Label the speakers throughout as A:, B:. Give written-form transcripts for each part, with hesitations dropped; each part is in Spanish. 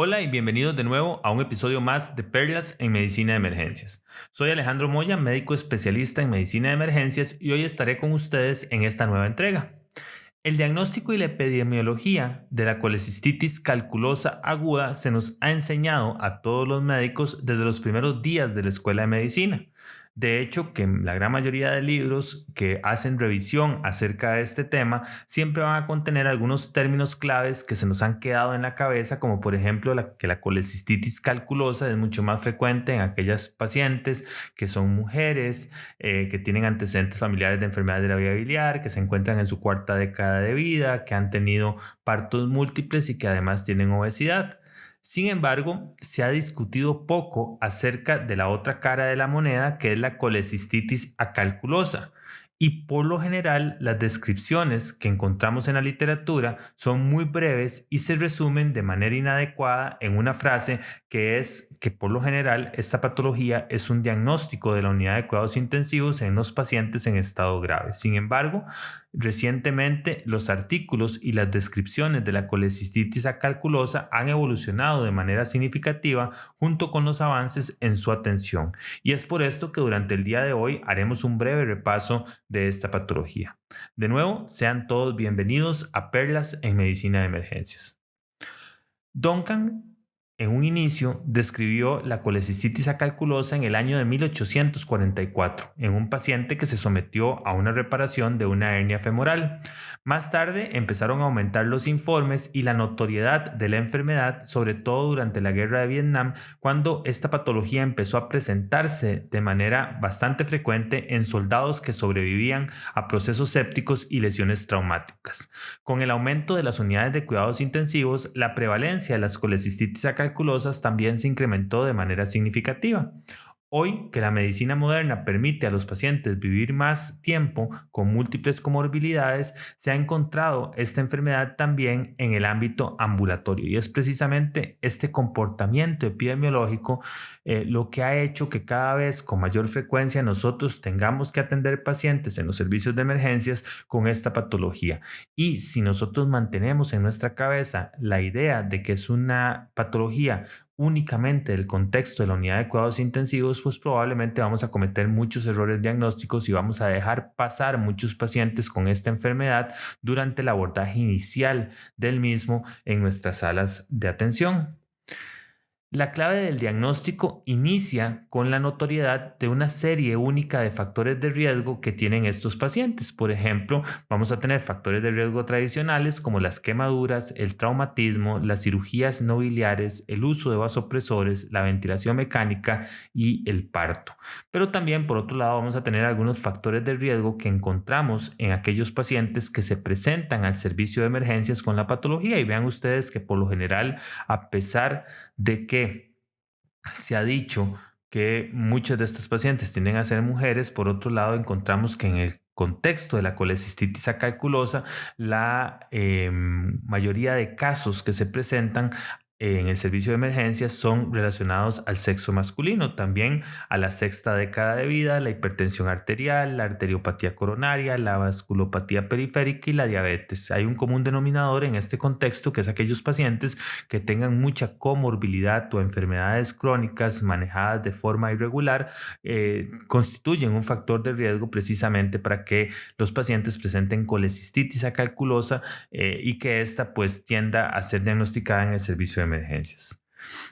A: Hola y bienvenidos de nuevo a un episodio más de Perlas en Medicina de Emergencias. Soy Alejandro Moya, médico especialista en medicina de emergencias y hoy estaré con ustedes en esta nueva entrega. El diagnóstico y la epidemiología de la colecistitis calculosa aguda se nos ha enseñado a todos los médicos desde los primeros días de la escuela de medicina. De hecho, que la gran mayoría de libros que hacen revisión acerca de este tema siempre van a contener algunos términos claves que se nos han quedado en la cabeza, como por ejemplo que la colecistitis calculosa es mucho más frecuente en aquellas pacientes que son mujeres, que tienen antecedentes familiares de enfermedades de la vía biliar, que se encuentran en su cuarta década de vida, que han tenido partos múltiples y que además tienen obesidad. Sin embargo, se ha discutido poco acerca de la otra cara de la moneda, que es la colecistitis acalculosa. Y por lo general, las descripciones que encontramos en la literatura son muy breves y se resumen de manera inadecuada en una frase que es que por lo general esta patología es un diagnóstico de la unidad de cuidados intensivos en los pacientes en estado grave. Sin embargo, recientemente los artículos y las descripciones de la colecistitis acalculosa han evolucionado de manera significativa junto con los avances en su atención. Y es por esto que durante el día de hoy haremos un breve repaso de esta patología. De nuevo, sean todos bienvenidos a Perlas en Medicina de Emergencias. Duncan, en un inicio, describió la colecistitis acalculosa en el año de 1844 en un paciente que se sometió a una reparación de una hernia femoral. Más tarde empezaron a aumentar los informes y la notoriedad de la enfermedad, sobre todo durante la Guerra de Vietnam, cuando esta patología empezó a presentarse de manera bastante frecuente en soldados que sobrevivían a procesos sépticos y lesiones traumáticas. Con el aumento de las unidades de cuidados intensivos, la prevalencia de las colecistitis acalculosas también se incrementó de manera significativa. Hoy, que la medicina moderna permite a los pacientes vivir más tiempo con múltiples comorbilidades, se ha encontrado esta enfermedad también en el ámbito ambulatorio y es precisamente este comportamiento epidemiológico lo que ha hecho que cada vez con mayor frecuencia nosotros tengamos que atender pacientes en los servicios de emergencias con esta patología. Y si nosotros mantenemos en nuestra cabeza la idea de que es una patología únicamente del contexto de la unidad de cuidados intensivos, pues probablemente vamos a cometer muchos errores diagnósticos y vamos a dejar pasar muchos pacientes con esta enfermedad durante el abordaje inicial del mismo en nuestras salas de atención. La clave del diagnóstico inicia con la notoriedad de una serie única de factores de riesgo que tienen estos pacientes. Por ejemplo, vamos a tener factores de riesgo tradicionales como las quemaduras, el traumatismo, las cirugías no biliares, el uso de vasopresores, la ventilación mecánica y el parto. Pero también, por otro lado, vamos a tener algunos factores de riesgo que encontramos en aquellos pacientes que se presentan al servicio de emergencias con la patología. Y vean ustedes que por lo general, a pesar de que se ha dicho que muchas de estas pacientes tienden a ser mujeres. Por otro lado, encontramos que en el contexto de la colecistitis acalculosa, la mayoría de casos que se presentan en el servicio de emergencias son relacionados al sexo masculino, también a la sexta década de vida, la hipertensión arterial, la arteriopatía coronaria, la vasculopatía periférica y la diabetes. Hay un común denominador en este contexto que es aquellos pacientes que tengan mucha comorbilidad o enfermedades crónicas manejadas de forma irregular, constituyen un factor de riesgo precisamente para que los pacientes presenten colecistitis acalculosa y que ésta pues tienda a ser diagnosticada en el servicio de emergencias.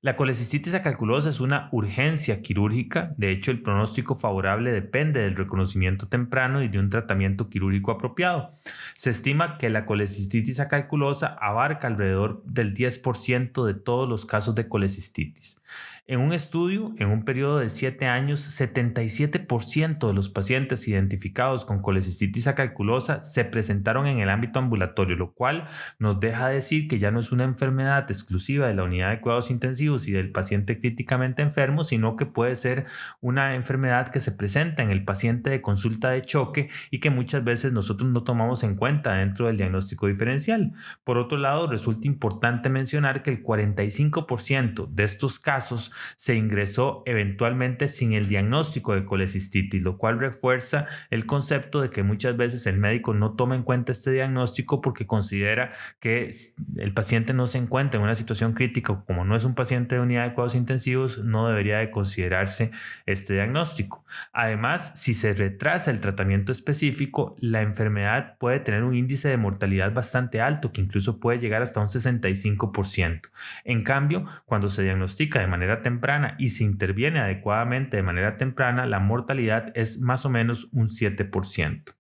A: La colecistitis acalculosa es una urgencia quirúrgica. De hecho, el pronóstico favorable depende del reconocimiento temprano y de un tratamiento quirúrgico apropiado. Se estima que la colecistitis acalculosa abarca alrededor del 10% de todos los casos de colecistitis. En un estudio, en un periodo de 7 años, 77% de los pacientes identificados con colecistitis acalculosa se presentaron en el ámbito ambulatorio, lo cual nos deja decir que ya no es una enfermedad exclusiva de la unidad de cuidados intensivos y del paciente críticamente enfermo, sino que puede ser una enfermedad que se presenta en el paciente de consulta de choque y que muchas veces nosotros no tomamos en cuenta dentro del diagnóstico diferencial. Por otro lado, resulta importante mencionar que el 45% de estos casos se ingresó eventualmente sin el diagnóstico de colecistitis, lo cual refuerza el concepto de que muchas veces el médico no toma en cuenta este diagnóstico porque considera que el paciente no se encuentra en una situación crítica, o como no es un paciente de unidad de cuidados intensivos, no debería de considerarse este diagnóstico. Además, si se retrasa el tratamiento específico, la enfermedad puede tener un índice de mortalidad bastante alto, que incluso puede llegar hasta un 65%. En cambio, cuando se diagnostica de manera temprana y se interviene adecuadamente de manera temprana, la mortalidad es más o menos un 7%.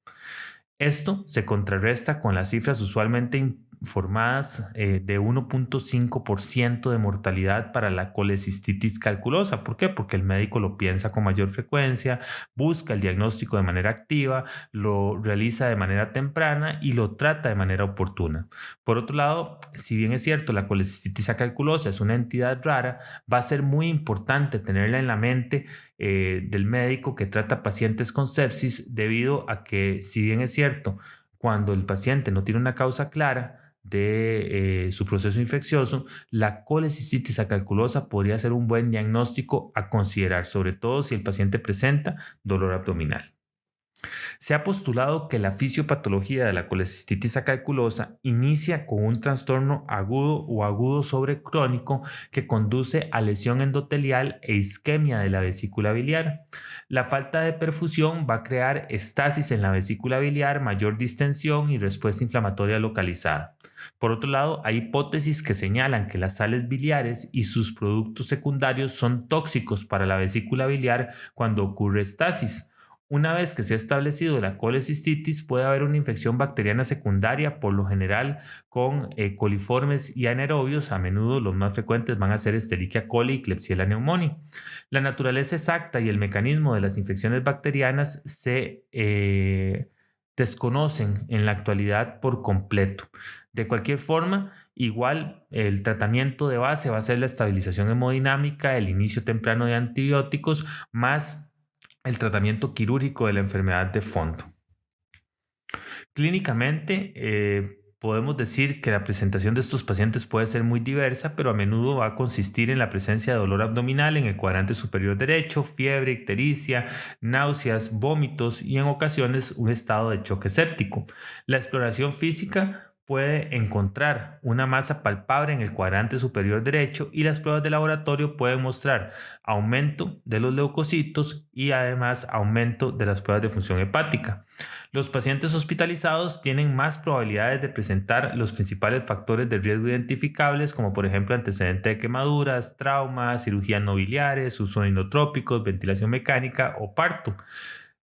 A: Esto se contrarresta con las cifras usualmente informadas de 1.5% de mortalidad para la colecistitis calculosa. ¿Por qué? Porque el médico lo piensa con mayor frecuencia, busca el diagnóstico de manera activa, lo realiza de manera temprana y lo trata de manera oportuna. Por otro lado, si bien es cierto, la colecistitis calculosa es una entidad rara, va a ser muy importante tenerla en la mente del médico que trata pacientes con sepsis, debido a que, si bien es cierto, cuando el paciente no tiene una causa clara de su proceso infeccioso, la colecistitis calculosa podría ser un buen diagnóstico a considerar, sobre todo si el paciente presenta dolor abdominal. Se ha postulado que la fisiopatología de la colecistitis calculosa inicia con un trastorno agudo o agudo sobrecrónico que conduce a lesión endotelial e isquemia de la vesícula biliar. La falta de perfusión va a crear estasis en la vesícula biliar, mayor distensión y respuesta inflamatoria localizada. Por otro lado, hay hipótesis que señalan que las sales biliares y sus productos secundarios son tóxicos para la vesícula biliar cuando ocurre estasis. Una vez que se ha establecido la colecistitis, puede haber una infección bacteriana secundaria, por lo general con coliformes y anaerobios. A menudo los más frecuentes van a ser Escherichia coli y Klebsiella pneumoniae. La naturaleza exacta y el mecanismo de las infecciones bacterianas se desconocen en la actualidad por completo. De cualquier forma, igual el tratamiento de base va a ser la estabilización hemodinámica, el inicio temprano de antibióticos, más el tratamiento quirúrgico de la enfermedad de fondo. Clínicamente, podemos decir que la presentación de estos pacientes puede ser muy diversa, pero a menudo va a consistir en la presencia de dolor abdominal en el cuadrante superior derecho, fiebre, ictericia, náuseas, vómitos y en ocasiones un estado de choque séptico. La exploración física puede encontrar una masa palpable en el cuadrante superior derecho, y las pruebas de laboratorio pueden mostrar aumento de los leucocitos y además aumento de las pruebas de función hepática. Los pacientes hospitalizados tienen más probabilidades de presentar los principales factores de riesgo identificables, como por ejemplo antecedente de quemaduras, traumas, cirugías no biliares, uso de inotrópicos, ventilación mecánica o parto.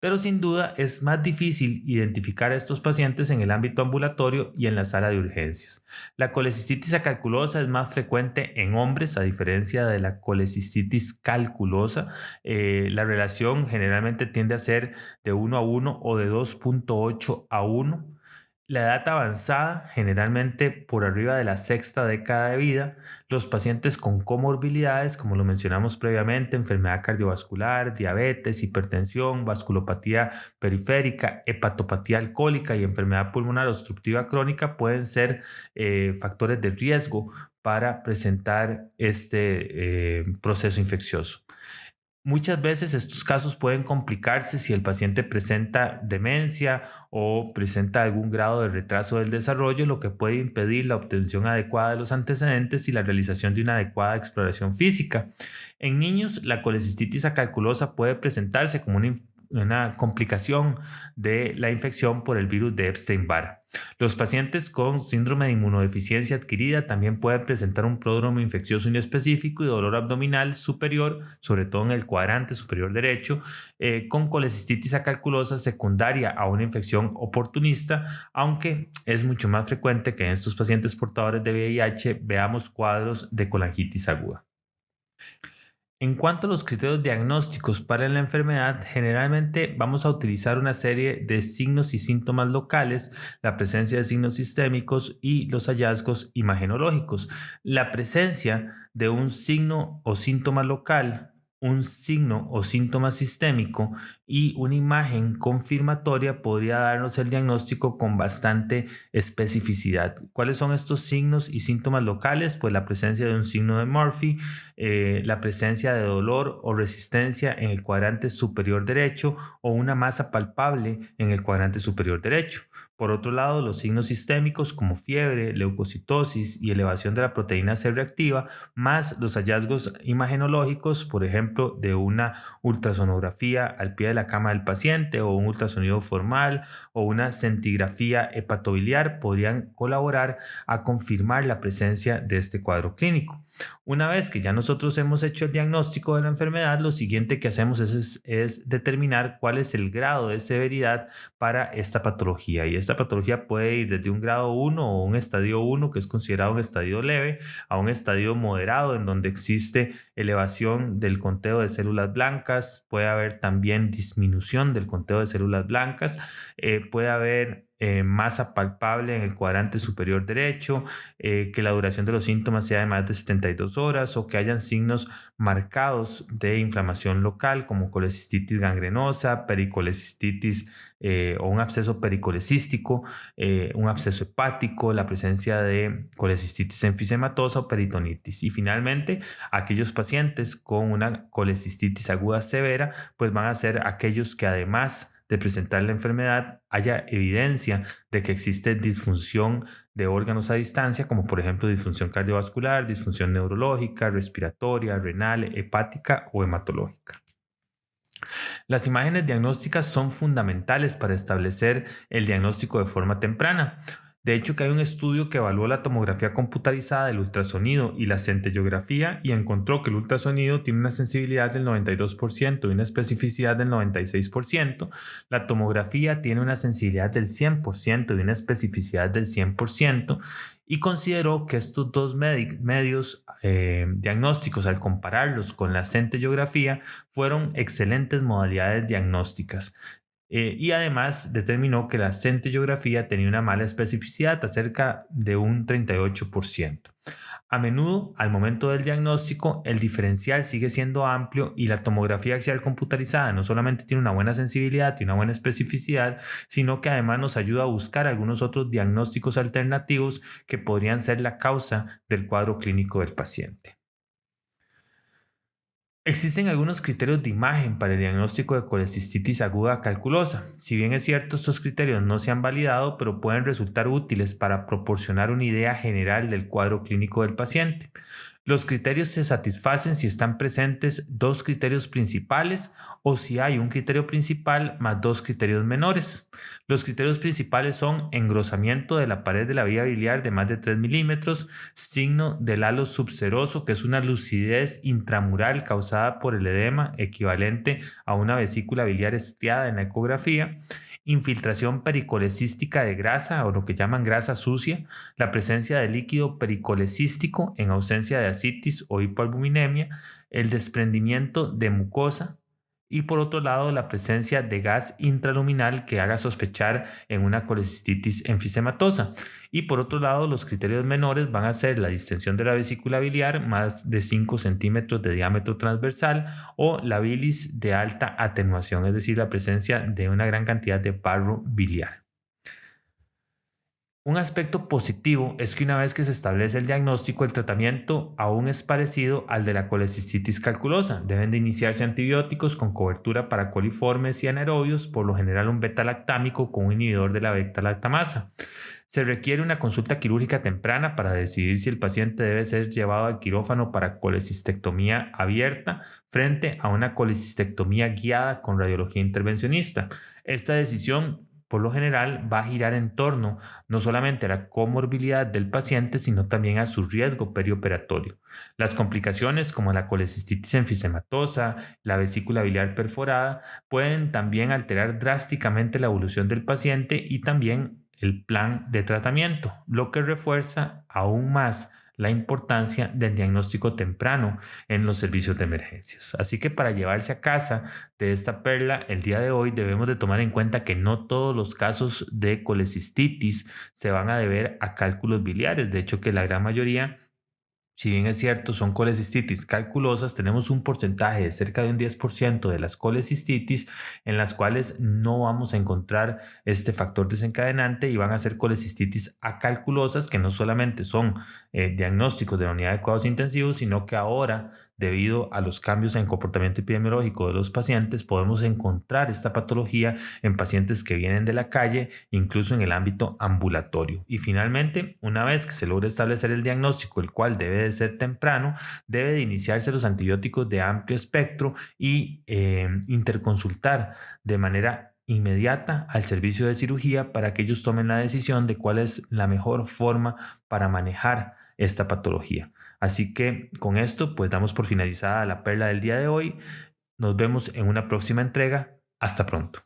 A: Pero sin duda es más difícil identificar a estos pacientes en el ámbito ambulatorio y en la sala de urgencias. La colecistitis calculosa es más frecuente en hombres, a diferencia de la colecistitis calculosa. La relación generalmente tiende a ser de 1 a 1 o de 2.8 a 1. La edad avanzada, generalmente por arriba de la sexta década de vida, los pacientes con comorbilidades, como lo mencionamos previamente, enfermedad cardiovascular, diabetes, hipertensión, vasculopatía periférica, hepatopatía alcohólica y enfermedad pulmonar obstructiva crónica, pueden ser factores de riesgo para presentar este proceso infeccioso. Muchas veces estos casos pueden complicarse si el paciente presenta demencia o presenta algún grado de retraso del desarrollo, lo que puede impedir la obtención adecuada de los antecedentes y la realización de una adecuada exploración física. En niños, la colecistitis calculosa puede presentarse como una complicación de la infección por el virus de Epstein-Barr. Los pacientes con síndrome de inmunodeficiencia adquirida también pueden presentar un pródromo infeccioso inespecífico y dolor abdominal superior, sobre todo en el cuadrante superior derecho, con colecistitis calculosa secundaria a una infección oportunista, aunque es mucho más frecuente que en estos pacientes portadores de VIH veamos cuadros de colangitis aguda. En cuanto a los criterios diagnósticos para la enfermedad, generalmente vamos a utilizar una serie de signos y síntomas locales, la presencia de signos sistémicos y los hallazgos imagenológicos. La presencia de un signo o síntoma local, un signo o síntoma sistémico y una imagen confirmatoria podría darnos el diagnóstico con bastante especificidad. ¿Cuáles son estos signos y síntomas locales? Pues la presencia de un signo de Murphy, la presencia de dolor o resistencia en el cuadrante superior derecho o una masa palpable en el cuadrante superior derecho. Por otro lado, los signos sistémicos como fiebre, leucocitosis y elevación de la proteína C reactiva, más los hallazgos imagenológicos, por ejemplo, de una ultrasonografía al pie de la cama del paciente o un ultrasonido formal o una centigrafía hepatobiliar, podrían colaborar a confirmar la presencia de este cuadro clínico. Una vez que ya nosotros hemos hecho el diagnóstico de la enfermedad, lo siguiente que hacemos es determinar cuál es el grado de severidad para esta patología. Y esta patología puede ir desde un grado 1 o un estadio 1, que es considerado un estadio leve, a un estadio moderado, en donde existe elevación del conteo de células blancas, puede haber también disminución del conteo de células blancas, puede haber masa palpable en el cuadrante superior derecho, que la duración de los síntomas sea de más de 72 horas o que hayan signos marcados de inflamación local como colecistitis gangrenosa, pericolecistitis o un absceso pericolecístico, un absceso hepático, la presencia de colecistitis enfisematosa o peritonitis. Y finalmente, aquellos pacientes con una colecistitis aguda severa, pues van a ser aquellos que además de presentar la enfermedad, haya evidencia de que existe disfunción de órganos a distancia, como por ejemplo disfunción cardiovascular, disfunción neurológica, respiratoria, renal, hepática o hematológica. Las imágenes diagnósticas son fundamentales para establecer el diagnóstico de forma temprana. De hecho, que hay un estudio que evaluó la tomografía computarizada del ultrasonido y la centellografía y encontró que el ultrasonido tiene una sensibilidad del 92% y una especificidad del 96%. La tomografía tiene una sensibilidad del 100% y una especificidad del 100%. Y consideró que estos dos medios diagnósticos, al compararlos con la centellografía, fueron excelentes modalidades diagnósticas. Y además determinó que la centellografía tenía una mala especificidad, acerca de un 38%. A menudo, al momento del diagnóstico, el diferencial sigue siendo amplio y la tomografía axial computarizada no solamente tiene una buena sensibilidad y una buena especificidad, sino que además nos ayuda a buscar algunos otros diagnósticos alternativos que podrían ser la causa del cuadro clínico del paciente. Existen algunos criterios de imagen para el diagnóstico de colecistitis aguda calculosa. Si bien es cierto, estos criterios no se han validado, pero pueden resultar útiles para proporcionar una idea general del cuadro clínico del paciente. Los criterios se satisfacen si están presentes dos criterios principales o si hay un criterio principal más dos criterios menores. Los criterios principales son engrosamiento de la pared de la vía biliar de más de 3 milímetros, signo del halo subseroso, que es una lucidez intramural causada por el edema equivalente a una vesícula biliar estriada en la ecografía, infiltración pericolecística de grasa o lo que llaman grasa sucia, la presencia de líquido pericolecístico en ausencia de ascitis o hipoalbuminemia, el desprendimiento de mucosa y por otro lado la presencia de gas intraluminal que haga sospechar en una colecistitis enfisematosa. Y por otro lado, los criterios menores van a ser la distensión de la vesícula biliar más de 5 centímetros de diámetro transversal o la bilis de alta atenuación, es decir, la presencia de una gran cantidad de barro biliar. Un aspecto positivo es que una vez que se establece el diagnóstico, el tratamiento aún es parecido al de la colecistitis calculosa. Deben de iniciarse antibióticos con cobertura para coliformes y anaerobios, por lo general un beta-lactámico con un inhibidor de la beta-lactamasa. Se requiere una consulta quirúrgica temprana para decidir si el paciente debe ser llevado al quirófano para colecistectomía abierta frente a una colecistectomía guiada con radiología intervencionista. Esta decisión por lo general va a girar en torno no solamente a la comorbilidad del paciente, sino también a su riesgo perioperatorio. Las complicaciones como la colecistitis enfisematosa, la vesícula biliar perforada, pueden también alterar drásticamente la evolución del paciente y también el plan de tratamiento, lo que refuerza aún más la importancia del diagnóstico temprano en los servicios de emergencias. Así que para llevarse a casa de esta perla, el día de hoy debemos de tomar en cuenta que no todos los casos de colecistitis se van a deber a cálculos biliares. De hecho, que la gran mayoría Si bien es cierto, son colecistitis calculosas, tenemos un porcentaje de cerca de un 10% de las colecistitis en las cuales no vamos a encontrar este factor desencadenante y van a ser colecistitis acalculosas, que no solamente son diagnósticos de la unidad de cuidados intensivos, sino que ahora, debido a los cambios en comportamiento epidemiológico de los pacientes, podemos encontrar esta patología en pacientes que vienen de la calle, incluso en el ámbito ambulatorio. Y finalmente, una vez que se logre establecer el diagnóstico, el cual debe de ser temprano, debe de iniciarse los antibióticos de amplio espectro y interconsultar de manera inmediata al servicio de cirugía para que ellos tomen la decisión de cuál es la mejor forma para manejar esta patología. Así que con esto pues damos por finalizada la perla del día de hoy. Nos vemos en una próxima entrega. Hasta pronto.